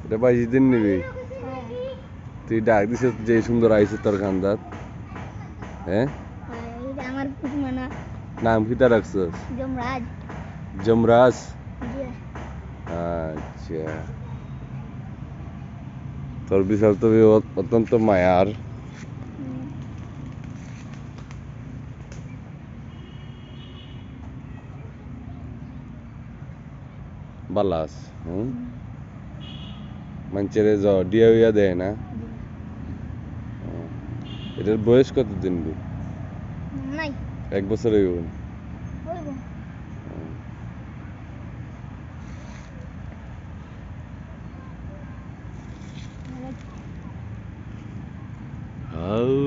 এটা 22 দিন নিবি। তুই ডাক দিছ যে সুন্দর আইছে তোর খান্দাত। হ্যাঁ এটা আমার মানে নাম কিটা রাখছস? যমরাজ। যমরাজ। জি। আচ্ছা, তোর বিশাল তো অত্যন্ত মায়ার। বালাস মানুষের ডিয়া উইয়া দেয় না। এটার বয়স কতদিন? নাই 1 বছর হইব। হইব। হাউ